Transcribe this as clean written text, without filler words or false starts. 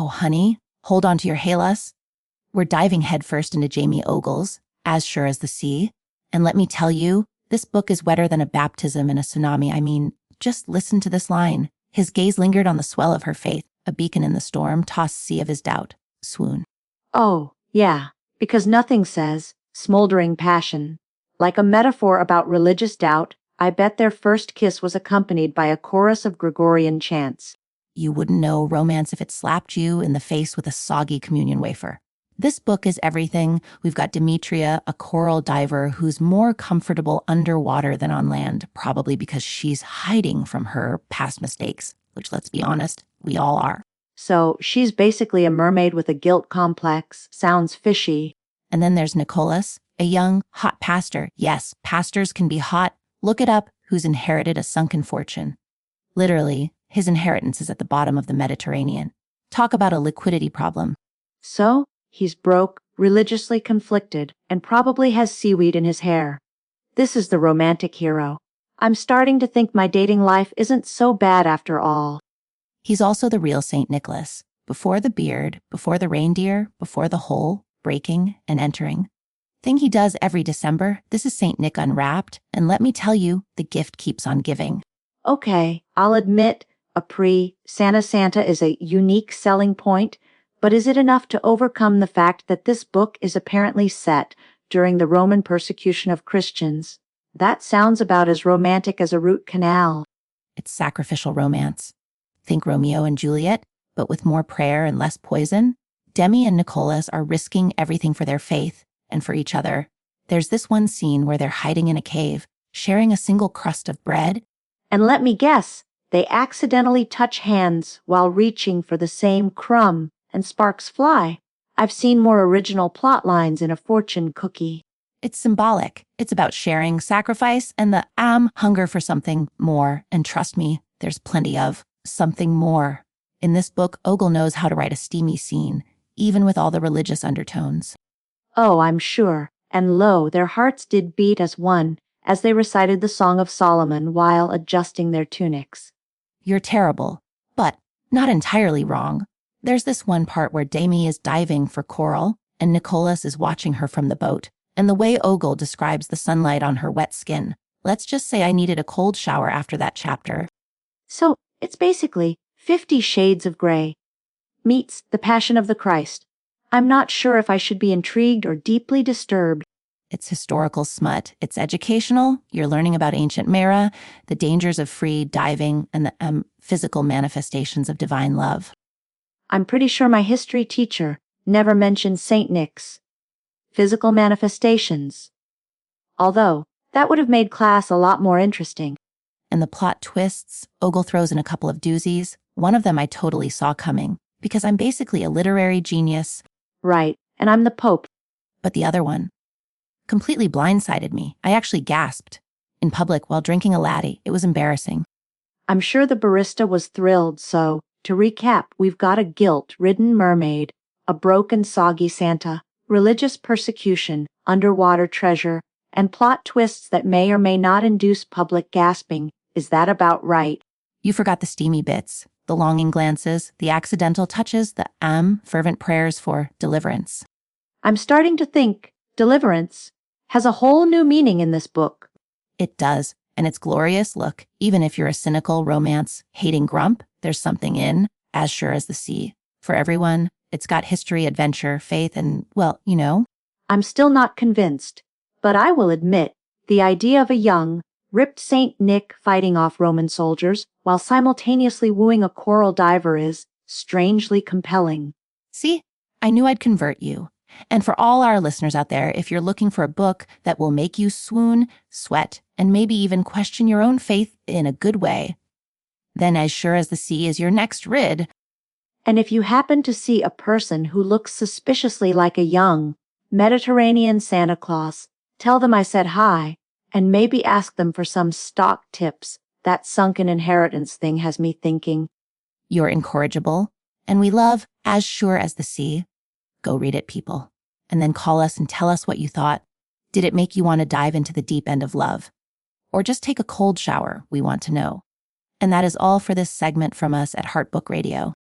Oh, honey, hold on to your halas. We're diving headfirst into Jamie Ogle's As Sure as the Sea. And let me tell you, this book is wetter than a baptism in a tsunami. I mean, just listen to this line. His gaze lingered on the swell of her faith, a beacon in the storm-tossed sea of his doubt. Swoon. Oh, yeah, because nothing says smoldering passion. Like a metaphor about religious doubt, I bet their first kiss was accompanied by a chorus of Gregorian chants. You wouldn't know romance if it slapped you in the face with a soggy communion wafer. This book is everything. We've got Demetria, a coral diver who's more comfortable underwater than on land, probably because she's hiding from her past mistakes, which, let's be honest, we all are. So she's basically a mermaid with a guilt complex. Sounds fishy. And then there's Nicholas, a young, hot pastor. Yes, pastors can be hot. Look it up, who's inherited a sunken fortune. Literally, his inheritance is at the bottom of the Mediterranean. Talk about a liquidity problem. So, he's broke, religiously conflicted, and probably has seaweed in his hair. This is the romantic hero. I'm starting to think my dating life isn't so bad after all. He's also the real St. Nicholas. Before the beard, before the reindeer, before the hole, breaking and entering. Thing he does every December, this is St. Nick unwrapped, and let me tell you, the gift keeps on giving. Okay, I'll admit, a pre-Santa is a unique selling point, but is it enough to overcome the fact that this book is apparently set during the Roman persecution of Christians? That sounds about as romantic as a root canal. It's sacrificial romance. Think Romeo and Juliet, but with more prayer and less poison. Demi and Nicholas are risking everything for their faith and for each other. There's this one scene where they're hiding in a cave, sharing a single crust of bread. And let me guess, they accidentally touch hands while reaching for the same crumb, and sparks fly. I've seen more original plot lines in a fortune cookie. It's symbolic. It's about sharing, sacrifice, and the hunger for something more. And trust me, there's plenty of something more. In this book, Ogle knows how to write a steamy scene, even with all the religious undertones. Oh, I'm sure. And lo, their hearts did beat as one, as they recited the Song of Solomon while adjusting their tunics. You're terrible, but not entirely wrong. There's this one part where Demi is diving for coral, and Nicholas is watching her from the boat. And the way Ogle describes the sunlight on her wet skin, let's just say I needed a cold shower after that chapter. So, it's basically 50 Shades of Grey meets The Passion of the Christ. I'm not sure if I should be intrigued or deeply disturbed. It's historical smut. It's educational. You're learning about ancient Mara, the dangers of free diving, and the physical manifestations of divine love. I'm pretty sure my history teacher never mentioned St. Nick's physical manifestations. Although, that would have made class a lot more interesting. And the plot twists, Ogle throws in a couple of doozies. One of them I totally saw coming, because I'm basically a literary genius. Right, and I'm the Pope. But the other one completely blindsided me. I actually gasped. In public while drinking a latte. It was embarrassing. I'm sure the barista was thrilled, so, to recap, we've got a guilt-ridden mermaid, a broken soggy Santa, religious persecution, underwater treasure, and plot twists that may or may not induce public gasping. Is that about right? You forgot the steamy bits, the longing glances, the accidental touches, the fervent prayers for deliverance. I'm starting to think deliverance has a whole new meaning in this book. It does, and it's glorious. Look, even if you're a cynical, romance-hating grump, there's something in As Sure as the Sea. For everyone, it's got history, adventure, faith, and, well, you know. I'm still not convinced, but I will admit, the idea of a young, ripped Saint Nick fighting off Roman soldiers while simultaneously wooing a coral diver is strangely compelling. See, I knew I'd convert you. And for all our listeners out there, if you're looking for a book that will make you swoon, sweat, and maybe even question your own faith in a good way, then As Sure as the Sea is your next rid. And if you happen to see a person who looks suspiciously like a young, Mediterranean Santa Claus, tell them I said hi, and maybe ask them for some stock tips. That sunken inheritance thing has me thinking. You're incorrigible, and we love As Sure as the Sea. Go read it, people. And then call us and tell us what you thought. Did it make you want to dive into the deep end of love? Or just take a cold shower? We want to know. And that is all for this segment from us at Heart Book Radio.